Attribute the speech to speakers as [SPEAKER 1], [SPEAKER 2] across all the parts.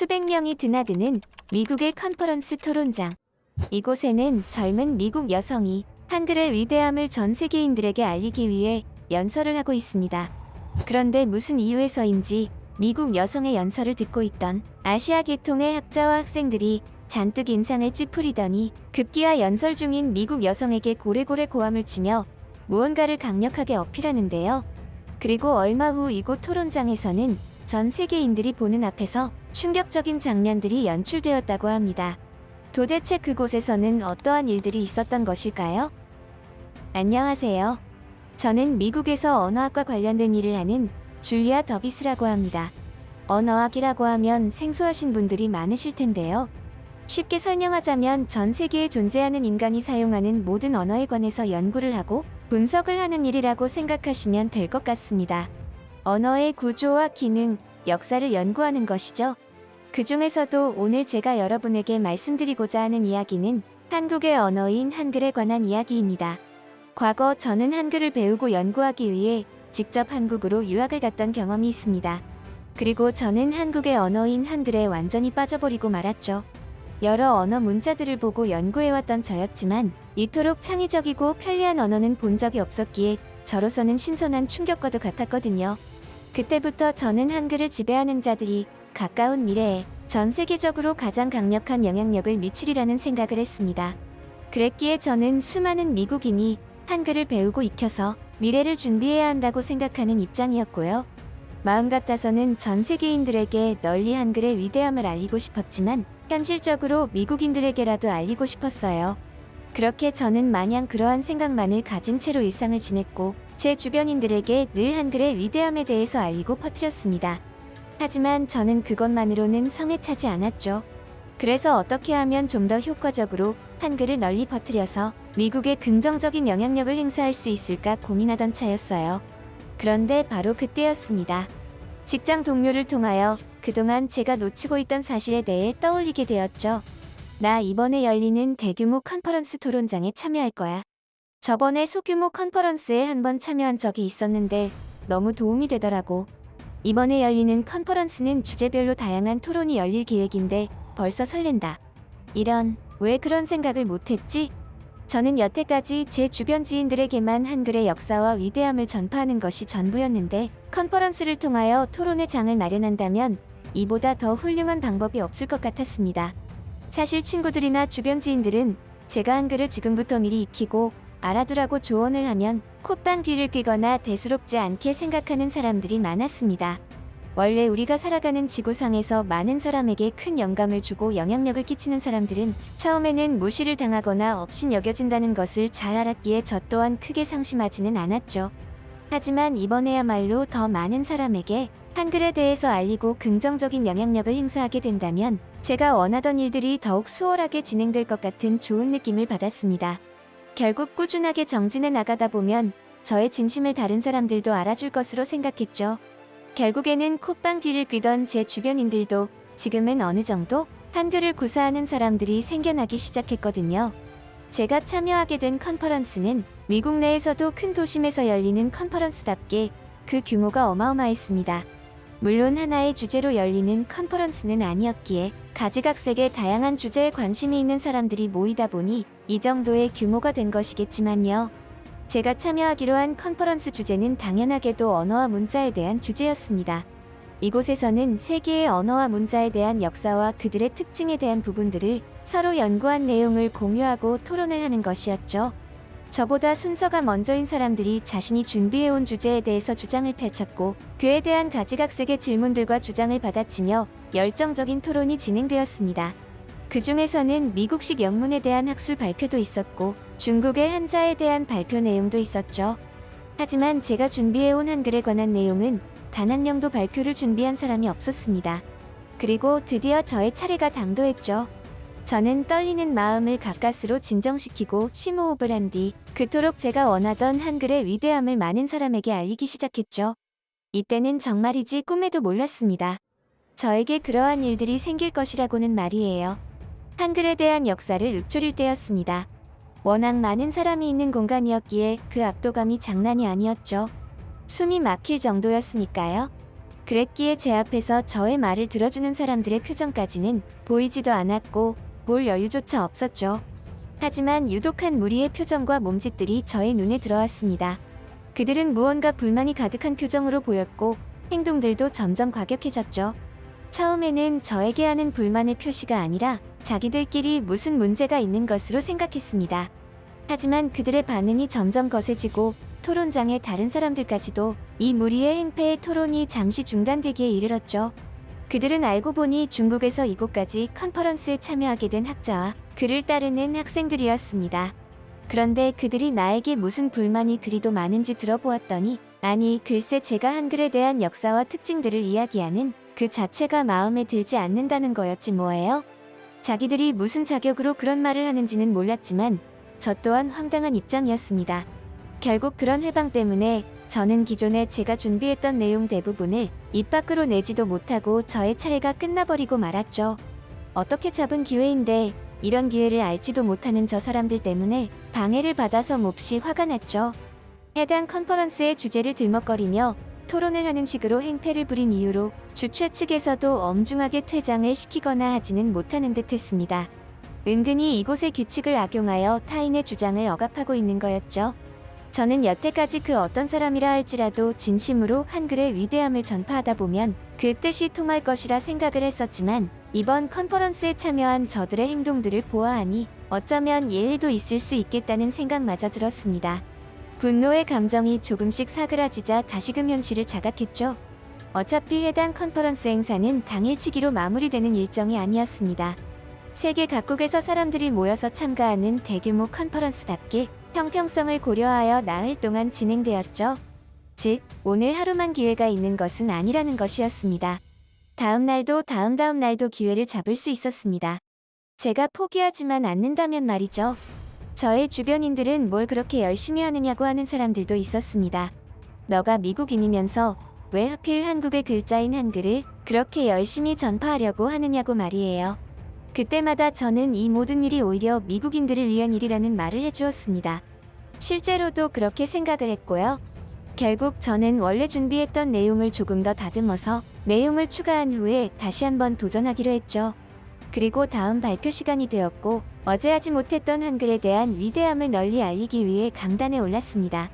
[SPEAKER 1] 수백 명이 드나드는 미국의 컨퍼런스 토론장. 이곳에는 젊은 미국 여성이 한글의 위대함을 전 세계인들에게 알리기 위해 연설을 하고 있습니다. 그런데 무슨 이유에서인지 미국 여성의 연설을 듣고 있던 아시아 계통의 학자와 학생들이 잔뜩 인상을 찌푸리더니 급기야 연설 중인 미국 여성에게 고래고래 고함을 치며 무언가를 강력하게 어필하는데요. 그리고 얼마 후 이곳 토론장에서는 전 세계인들이 보는 앞에서 충격적인 장면들이 연출되었다고 합니다. 도대체 그곳에서는 어떠한 일들이 있었던 것일까요? 안녕하세요. 저는 미국에서 언어학과 관련된 일을 하는 줄리아 더비스라고 합니다. 언어학이라고 하면 생소하신 분들이 많으실 텐데요. 쉽게 설명하자면 전 세계에 존재하는 인간이 사용하는 모든 언어에 관해서 연구를 하고 분석을 하는 일이라고 생각하시면 될 것 같습니다. 언어의 구조와 기능, 역사를 연구하는 것이죠. 그 중에서도 오늘 제가 여러분에게 말씀드리고자 하는 이야기는 한국의 언어인 한글에 관한 이야기입니다. 과거 저는 한글을 배우고 연구하기 위해 직접 한국으로 유학을 갔던 경험이 있습니다. 그리고 저는 한국의 언어인 한글에 완전히 빠져버리고 말았죠. 여러 언어 문자들을 보고 연구해왔던 저였지만 이토록 창의적이고 편리한 언어는 본 적이 없었기에 저로서는 신선한 충격과도 같았거든요. 그때부터 저는 한글을 지배하는 자들이 가까운 미래에 전 세계적으로 가장 강력한 영향력을 미치리라는 생각을 했습니다. 그랬기에 저는 수많은 미국인이 한글을 배우고 익혀서 미래를 준비해야 한다고 생각하는 입장이었고요. 마음 같아서는 전 세계인들에게 널리 한글의 위대함을 알리고 싶었지만 현실적으로 미국인들에게라도 알리고 싶었어요. 그렇게 저는 마냥 그러한 생각만을 가진 채로 일상을 지냈고 제 주변인들에게 늘 한글의 위대함에 대해서 알리고 퍼뜨렸습니다. 하지만 저는 그것만으로는 성에 차지 않았죠. 그래서 어떻게 하면 좀 더 효과적으로 한글을 널리 퍼뜨려서 미국에 긍정적인 영향력을 행사할 수 있을까 고민하던 차였어요. 그런데 바로 그때였습니다. 직장 동료를 통하여 그동안 제가 놓치고 있던 사실에 대해 떠올리게 되었죠. 나 이번에 열리는 대규모 컨퍼런스 토론장에 참여할 거야. 저번에 소규모 컨퍼런스에 한번 참여한 적이 있었는데 너무 도움이 되더라고. 이번에 열리는 컨퍼런스는 주제별로 다양한 토론이 열릴 계획인데 벌써 설렌다. 이런, 왜 그런 생각을 못했지? 저는 여태까지 제 주변 지인들에게만 한글의 역사와 위대함을 전파하는 것이 전부였는데 컨퍼런스를 통하여 토론의 장을 마련한다면 이보다 더 훌륭한 방법이 없을 것 같았습니다. 사실 친구들이나 주변 지인들은 제가 한글을 지금부터 미리 익히고 알아두라고 조언을 하면 콧방 귀를 뀌거나 대수롭지 않게 생각하는 사람들이 많았습니다. 원래 우리가 살아가는 지구상에서 많은 사람에게 큰 영감을 주고 영향력을 끼치는 사람들은 처음에는 무시를 당하거나 업신여겨진다는 것을 잘 알았기에 저 또한 크게 상심하지는 않았죠. 하지만 이번에야말로 더 많은 사람에게 한글에 대해서 알리고 긍정적인 영향력을 행사하게 된다면 제가 원하던 일들이 더욱 수월하게 진행될 것 같은 좋은 느낌을 받았습니다. 결국 꾸준하게 정진해 나가다 보면 저의 진심을 다른 사람들도 알아줄 것으로 생각했죠. 결국에는 콧방 귀를 뀌던 제 주변인들도 지금은 어느 정도 한글을 구사하는 사람들이 생겨나기 시작했거든요. 제가 참여하게 된 컨퍼런스는 미국 내에서도 큰 도심에서 열리는 컨퍼런스답게 그 규모가 어마어마했습니다. 물론 하나의 주제로 열리는 컨퍼런스는 아니었기에 가지각색의 다양한 주제에 관심이 있는 사람들이 모이다 보니 이 정도의 규모가 된 것이겠지만요. 제가 참여하기로 한 컨퍼런스 주제는 당연하게도 언어와 문자에 대한 주제였습니다. 이곳에서는 세계의 언어와 문자에 대한 역사와 그들의 특징에 대한 부분들을 서로 연구한 내용을 공유하고 토론을 하는 것이었죠. 저보다 순서가 먼저인 사람들이 자신이 준비해온 주제에 대해서 주장을 펼쳤고 그에 대한 가지각색의 질문들과 주장을 받아치며 열정적인 토론이 진행되었습니다. 그 중에서는 미국식 영문에 대한 학술 발표도 있었고 중국의 한자에 대한 발표 내용도 있었죠. 하지만 제가 준비해온 한글에 관한 내용은 단 한 명도 발표를 준비한 사람이 없었습니다. 그리고 드디어 저의 차례가 당도했죠. 저는 떨리는 마음을 가까스로 진정시키고 심호흡을 한 뒤 그토록 제가 원하던 한글의 위대함을 많은 사람에게 알리기 시작했죠. 이때는 정말이지 꿈에도 몰랐습니다. 저에게 그러한 일들이 생길 것이라고는 말이에요. 한글에 대한 역사를 읊조릴 때였습니다. 워낙 많은 사람이 있는 공간이었기에 그 압도감이 장난이 아니었죠. 숨이 막힐 정도였으니까요. 그랬기에 제 앞에서 저의 말을 들어주는 사람들의 표정까지는 보이지도 않았고 볼 여유조차 없었죠. 하지만 유독한 무리의 표정과 몸짓들이 저의 눈에 들어왔습니다. 그들은 무언가 불만이 가득한 표정으로 보였고 행동들도 점점 과격해졌죠. 처음에는 저에게 하는 불만의 표시가 아니라 자기들끼리 무슨 문제가 있는 것으로 생각했습니다. 하지만 그들의 반응이 점점 거세지고 토론장의 다른 사람들까지도 이 무리의 행패에 토론이 잠시 중단되기에 이르렀죠. 그들은 알고 보니 중국에서 이곳까지 컨퍼런스에 참여하게 된 학자와 그를 따르는 학생들이었습니다. 그런데 그들이 나에게 무슨 불만이 그리도 많은지 들어보았더니 아니 글쎄 제가 한글에 대한 역사와 특징들을 이야기하는 그 자체가 마음에 들지 않는다는 거였지 뭐예요. 자기들이 무슨 자격으로 그런 말을 하는지는 몰랐지만 저 또한 황당한 입장이었습니다. 결국 그런 회방 때문에 저는 기존에 제가 준비했던 내용 대부분을 입 밖으로 내지도 못하고 저의 차례가 끝나버리고 말았죠. 어떻게 잡은 기회인데 이런 기회를 알지도 못하는 저 사람들 때문에 방해를 받아서 몹시 화가 났죠. 해당 컨퍼런스의 주제를 들먹거리며 토론을 하는 식으로 행패를 부린 이유로 주최 측에서도 엄중하게 퇴장을 시키거나 하지는 못하는 듯 했습니다. 은근히 이곳의 규칙을 악용하여 타인의 주장을 억압하고 있는 거였죠. 저는 여태까지 그 어떤 사람이라 할지라도 진심으로 한글의 위대함을 전파하다 보면 그 뜻이 통할 것이라 생각을 했었지만 이번 컨퍼런스에 참여한 저들의 행동들을 보아하니 어쩌면 예의도 있을 수 있겠다는 생각마저 들었습니다. 분노의 감정이 조금씩 사그라지자 다시금 현실을 자각했죠. 어차피 해당 컨퍼런스 행사는 당일치기로 마무리되는 일정이 아니었습니다. 세계 각국에서 사람들이 모여서 참가하는 대규모 컨퍼런스답게 형평성을 고려하여 나흘 동안 진행되었죠. 즉, 오늘 하루만 기회가 있는 것은 아니라는 것이었습니다. 다음 날도 다음 날도 기회를 잡을 수 있었습니다. 제가 포기하지만 않는다면 말이죠. 저의 주변인들은 뭘 그렇게 열심히 하느냐고 하는 사람들도 있었습니다. 너가 미국인이면서 왜 하필 한국의 글자인 한글을 그렇게 열심히 전파하려고 하느냐고 말이에요. 그때마다 저는 이 모든 일이 오히려 미국인들을 위한 일이라는 말을 해주었습니다. 실제로도 그렇게 생각을 했고요. 결국 저는 원래 준비했던 내용을 조금 더 다듬어서 내용을 추가한 후에 다시 한번 도전하기로 했죠. 그리고 다음 발표 시간이 되었고 어제 하지 못했던 한글에 대한 위대함을 널리 알리기 위해 강단에 올랐습니다.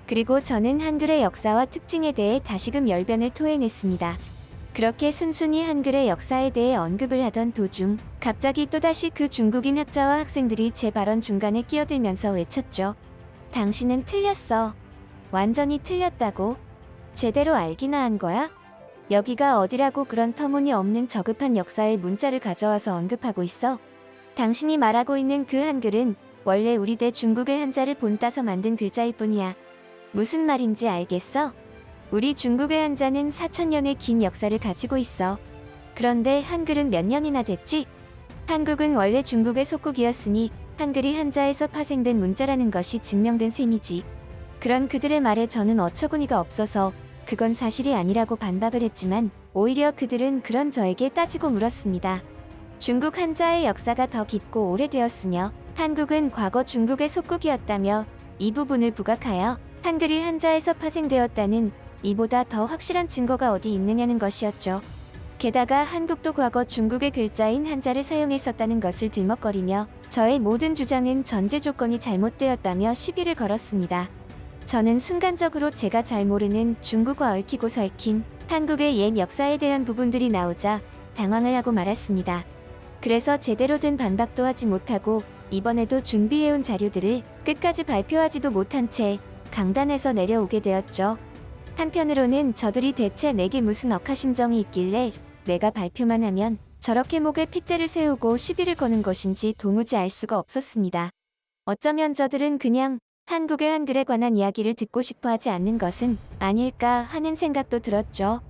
[SPEAKER 1] 그리고 저는 한글의 역사와 특징에 대해 다시금 열변을 토해냈습니다. 그렇게 순순히 한글의 역사에 대해 언급을 하던 도중 갑자기 또다시 그 중국인 학자와 학생들이 제 발언 중간에 끼어들면서 외쳤죠. 당신은 틀렸어. 완전히 틀렸다고? 제대로 알기나 한 거야? 여기가 어디라고 그런 터무니없는 저급한 역사의 문자를 가져와서 언급하고 있어? 당신이 말하고 있는 그 한글은 원래 우리 대 중국의 한자를 본따서 만든 글자일 뿐이야. 무슨 말인지 알겠어? 우리 중국의 한자는 4000년의 긴 역사를 가지고 있어. 그런데 한글은 몇 년이나 됐지? 한국은 원래 중국의 속국이었으니 한글이 한자에서 파생된 문자라는 것이 증명된 셈이지. 그런 그들의 말에 저는 어처구니가 없어서 그건 사실이 아니라고 반박을 했지만 오히려 그들은 그런 저에게 따지고 물었습니다. 중국 한자의 역사가 더 깊고 오래되었으며 한국은 과거 중국의 속국이었다며 이 부분을 부각하여 한글이 한자에서 파생되었다는 이보다 더 확실한 증거가 어디 있느냐는 것이었죠. 게다가 한국도 과거 중국의 글자인 한자를 사용했었다는 것을 들먹거리며 저의 모든 주장은 전제 조건이 잘못되었다며 시비를 걸었습니다. 저는 순간적으로 제가 잘 모르는 중국어 얽히고 설킨 한국의 옛 역사에 대한 부분들이 나오자 당황을 하고 말았습니다. 그래서 제대로 된 반박도 하지 못하고 이번에도 준비해온 자료들을 끝까지 발표하지도 못한 채 강단에서 내려오게 되었죠. 한편으로는 저들이 대체 내게 무슨 억하심정이 있길래 내가 발표만 하면 저렇게 목에 핏대를 세우고 시비를 거는 것인지 도무지 알 수가 없었습니다. 어쩌면 저들은 그냥 한국의 한글에 관한 이야기를 듣고 싶어 하지 않는 것은 아닐까 하는 생각도 들었죠.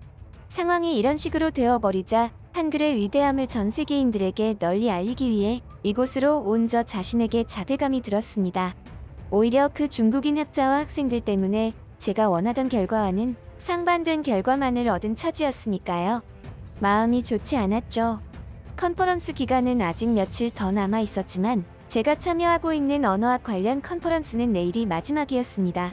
[SPEAKER 1] 상황이 이런 식으로 되어버리자 한글의 위대함을 전 세계인들에게 널리 알리기 위해 이곳으로 온 저 자신에게 자괴감이 들었습니다. 오히려 그 중국인 학자와 학생들 때문에 제가 원하던 결과와는 상반된 결과만을 얻은 처지였으니까요. 마음이 좋지 않았죠. 컨퍼런스 기간은 아직 며칠 더 남아 있었지만 제가 참여하고 있는 언어학 관련 컨퍼런스는 내일이 마지막이었습니다.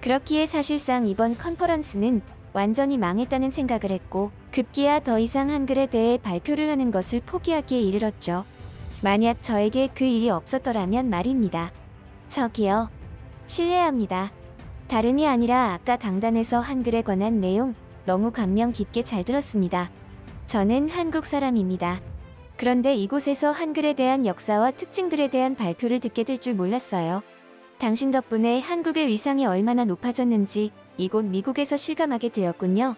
[SPEAKER 1] 그렇기에 사실상 이번 컨퍼런스는 완전히 망했다는 생각을 했고 급기야 더 이상 한글에 대해 발표를 하는 것을 포기하기에 이르렀죠. 만약 저에게 그 일이 없었더라면 말입니다. 저기요. 실례합니다. 다름이 아니라 아까 강단에서 한글에 관한 내용 너무 감명 깊게 잘 들었습니다. 저는 한국 사람입니다. 그런데 이곳에서 한글에 대한 역사와 특징들에 대한 발표를 듣게 될 줄 몰랐어요. 당신 덕분에 한국의 위상이 얼마나 높아졌는지 이곳 미국에서 실감하게 되었군요.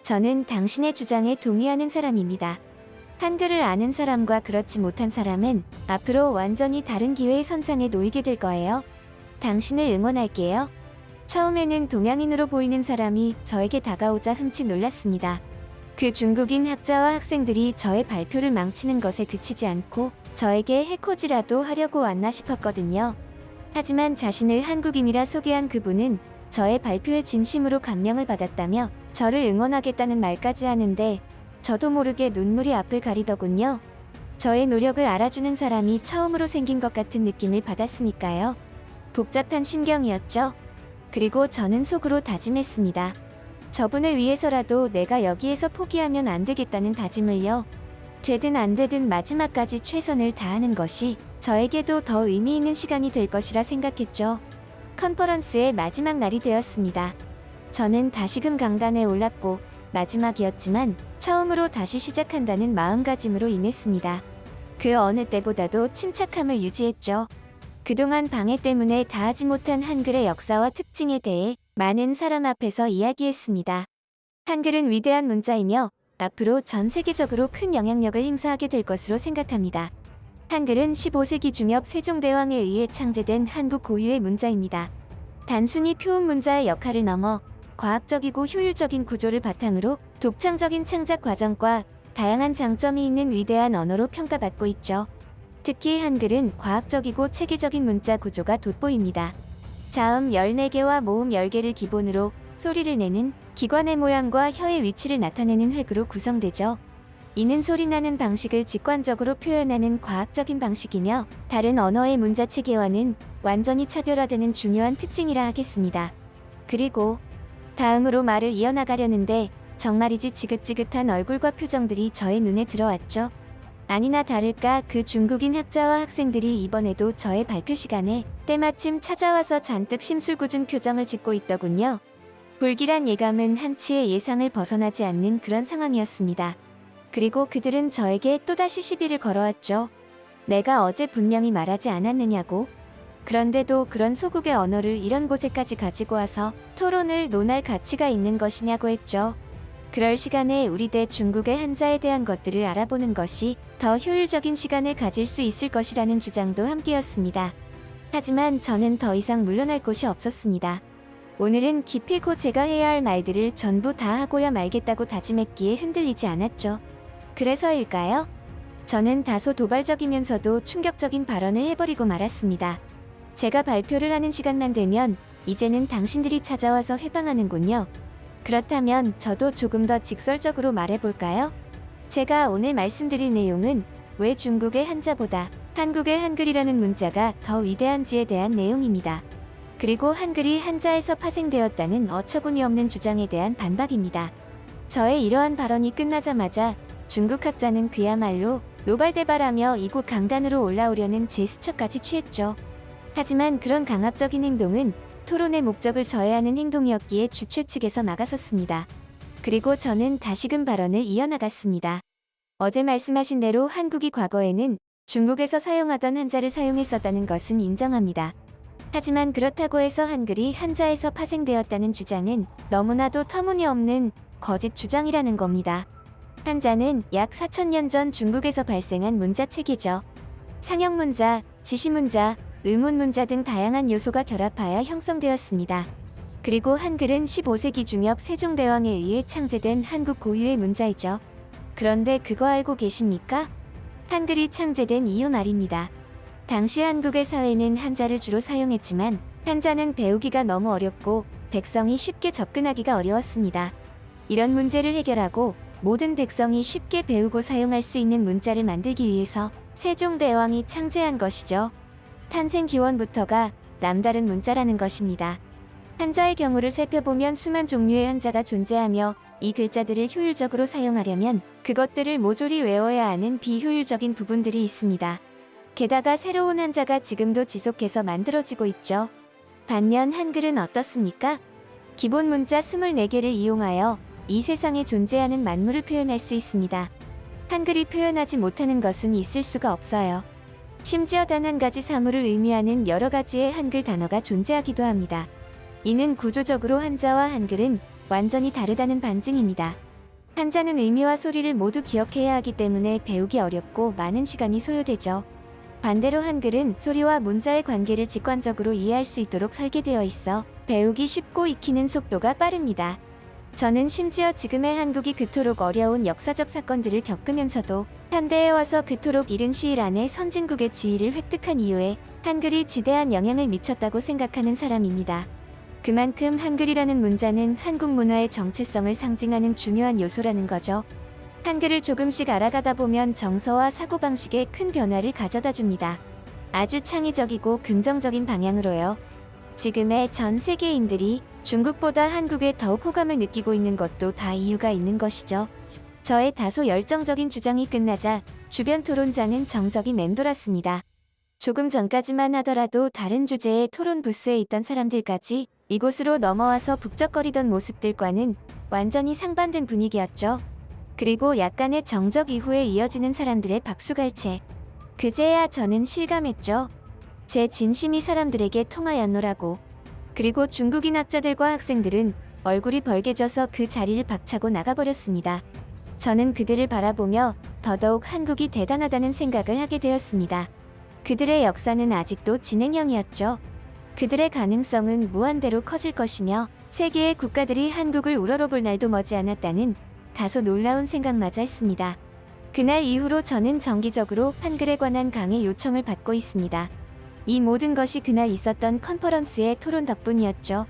[SPEAKER 1] 저는 당신의 주장에 동의하는 사람입니다. 한글을 아는 사람과 그렇지 못한 사람은 앞으로 완전히 다른 기회의 선상에 놓이게 될 거예요. 당신을 응원할게요. 처음에는 동양인으로 보이는 사람이 저에게 다가오자 흠칫 놀랐습니다. 그 중국인 학자와 학생들이 저의 발표를 망치는 것에 그치지 않고 저에게 해코지라도 하려고 왔나 싶었거든요. 하지만 자신을 한국인이라 소개한 그분은 저의 발표에 진심으로 감명을 받았다며 저를 응원하겠다는 말까지 하는데 저도 모르게 눈물이 앞을 가리더군요. 저의 노력을 알아주는 사람이 처음으로 생긴 것 같은 느낌을 받았으니까요. 복잡한 심경이었죠. 그리고 저는 속으로 다짐했습니다. 저분을 위해서라도 내가 여기에서 포기하면 안 되겠다는 다짐을요. 되든 안 되든 마지막까지 최선을 다하는 것이 저에게도 더 의미 있는 시간이 될 것이라 생각했죠. 컨퍼런스의 마지막 날이 되었습니다. 저는 다시금 강단에 올랐고 마지막이었지만 처음으로 다시 시작한다는 마음가짐으로 임했습니다. 그 어느 때보다도 침착함을 유지했죠. 그동안 방해 때문에 다하지 못한 한글의 역사와 특징에 대해 많은 사람 앞에서 이야기했습니다. 한글은 위대한 문자이며 앞으로 전 세계적으로 큰 영향력을 행사하게 될 것으로 생각합니다. 한글은 15세기 중엽 세종대왕에 의해 창제된 한국 고유의 문자입니다. 단순히 표음 문자의 역할을 넘어 과학적이고 효율적인 구조를 바탕으로 독창적인 창작 과정과 다양한 장점이 있는 위대한 언어로 평가받고 있죠. 특히 한글은 과학적이고 체계적인 문자 구조가 돋보입니다. 자음 14개와 모음 10개를 기본으로 소리를 내는 기관의 모양과 혀의 위치를 나타내는 획으로 구성되죠. 이는 소리나는 방식을 직관적으로 표현하는 과학적인 방식이며 다른 언어의 문자 체계와는 완전히 차별화되는 중요한 특징이라 하겠습니다. 그리고 다음으로 말을 이어나가려는데 정말이지 지긋지긋한 얼굴과 표정들이 저의 눈에 들어왔죠. 아니나 다를까 그 중국인 학자와 학생들이 이번에도 저의 발표 시간에 때마침 찾아와서 잔뜩 심술궂은 표정을 짓고 있더군요. 불길한 예감은 한치의 예상을 벗어나지 않는 그런 상황이었습니다. 그리고 그들은 저에게 또다시 시비를 걸어왔죠. 내가 어제 분명히 말하지 않았느냐고. 그런데도 그런 소국의 언어를 이런 곳에까지 가지고 와서 토론을 논할 가치가 있는 것이냐고 했죠. 그럴 시간에 우리 대 중국의 한자에 대한 것들을 알아보는 것이 더 효율적인 시간을 가질 수 있을 것이라는 주장도 함께였습니다. 하지만 저는 더 이상 물러날 곳이 없었습니다. 오늘은 기필코 제가 해야 할 말들을 전부 다 하고야 말겠다고 다짐했기에 흔들리지 않았죠. 그래서일까요? 저는 다소 도발적이면서도 충격적인 발언을 해버리고 말았습니다. 제가 발표를 하는 시간만 되면 이제는 당신들이 찾아와서 회방하는군요. 그렇다면 저도 조금 더 직설적으로 말해볼까요? 제가 오늘 말씀드릴 내용은 왜 중국의 한자보다 한국의 한글이라는 문자가 더 위대한지에 대한 내용입니다. 그리고 한글이 한자에서 파생되었다는 어처구니 없는 주장에 대한 반박입니다. 저의 이러한 발언이 끝나자마자 중국 학자는 그야말로 노발대발하며 이곳 강단으로 올라오려는 제스처까지 취했죠. 하지만 그런 강압적인 행동은 토론의 목적을 저해하는 행동이었기에 주최 측에서 막아섰습니다. 그리고 저는 다시금 발언을 이어나갔습니다. 어제 말씀하신 대로 한국이 과거에는 중국에서 사용하던 한자를 사용했었다는 것은 인정합니다. 하지만 그렇다고 해서 한글이 한자에서 파생되었다는 주장은 너무나도 터무니없는 거짓 주장이라는 겁니다. 한자는 약 4000년 전 중국에서 발생한 문자체계죠. 상형문자, 지시문자, 의문문자 등 다양한 요소가 결합하여 형성되었습니다. 그리고 한글은 15세기 중엽 세종대왕에 의해 창제된 한국 고유의 문자이죠. 그런데 그거 알고 계십니까? 한글이 창제된 이유 말입니다. 당시 한국의 사회는 한자를 주로 사용했지만 한자는 배우기가 너무 어렵고 백성이 쉽게 접근하기가 어려웠습니다. 이런 문제를 해결하고 모든 백성이 쉽게 배우고 사용할 수 있는 문자를 만들기 위해서 세종대왕이 창제한 것이죠. 탄생 기원부터가 남다른 문자라는 것입니다. 한자의 경우를 살펴보면 수만 종류의 한자가 존재하며 이 글자들을 효율적으로 사용하려면 그것들을 모조리 외워야 하는 비효율적인 부분들이 있습니다. 게다가 새로운 한자가 지금도 지속해서 만들어지고 있죠. 반면 한글은 어떻습니까? 기본 문자 24개를 이용하여 이 세상에 존재하는 만물을 표현할 수 있습니다. 한글이 표현하지 못하는 것은 있을 수가 없어요. 심지어 단 한 가지 사물을 의미하는 여러 가지의 한글 단어가 존재하기도 합니다. 이는 구조적으로 한자와 한글은 완전히 다르다는 반증입니다. 한자는 의미와 소리를 모두 기억해야 하기 때문에 배우기 어렵고 많은 시간이 소요되죠. 반대로 한글은 소리와 문자의 관계를 직관적으로 이해할 수 있도록 설계되어 있어 배우기 쉽고 익히는 속도가 빠릅니다. 저는 심지어 지금의 한국이 그토록 어려운 역사적 사건들을 겪으면서도 현대에 와서 그토록 이른 시일 안에 선진국의 지위를 획득한 이유에 한글이 지대한 영향을 미쳤다고 생각하는 사람입니다. 그만큼 한글이라는 문자는 한국 문화의 정체성을 상징하는 중요한 요소라는 거죠. 한글을 조금씩 알아가다 보면 정서와 사고방식에 큰 변화를 가져다 줍니다. 아주 창의적이고 긍정적인 방향으로요. 지금의 전 세계인들이 중국보다 한국에 더욱 호감을 느끼고 있는 것도 다 이유가 있는 것이죠. 저의 다소 열정적인 주장이 끝나자 주변 토론장은 정적이 맴돌았습니다. 조금 전까지만 하더라도 다른 주제의 토론 부스에 있던 사람들까지 이곳으로 넘어와서 북적거리던 모습들과는 완전히 상반된 분위기였죠. 그리고 약간의 정적 이후에 이어지는 사람들의 박수갈채. 그제야 저는 실감했죠. 제 진심이 사람들에게 통하였노라고. 그리고 중국인 학자들과 학생들은 얼굴이 벌개져서 그 자리를 박차고 나가버렸습니다. 저는 그들을 바라보며 더더욱 한국이 대단하다는 생각을 하게 되었습니다. 그들의 역사는 아직도 진행형이었죠. 그들의 가능성은 무한대로 커질 것이며 세계의 국가들이 한국을 우러러볼 날도 머지않았다는 다소 놀라운 생각마저 했습니다. 그날 이후로 저는 정기적으로 한글에 관한 강의 요청을 받고 있습니다. 이 모든 것이 그날 있었던 컨퍼런스의 토론 덕분이었죠.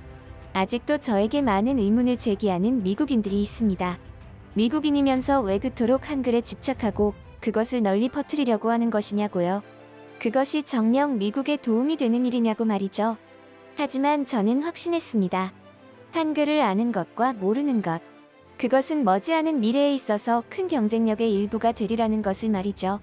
[SPEAKER 1] 아직도 저에게 많은 의문을 제기하는 미국인들이 있습니다. 미국인이면서 왜 그토록 한글에 집착하고 그것을 널리 퍼뜨리려고 하는 것이냐고요. 그것이 정녕 미국에 도움이 되는 일이냐고 말이죠. 하지만 저는 확신했습니다. 한글을 아는 것과 모르는 것. 그것은 머지않은 미래에 있어서 큰 경쟁력의 일부가 되리라는 것을 말이죠.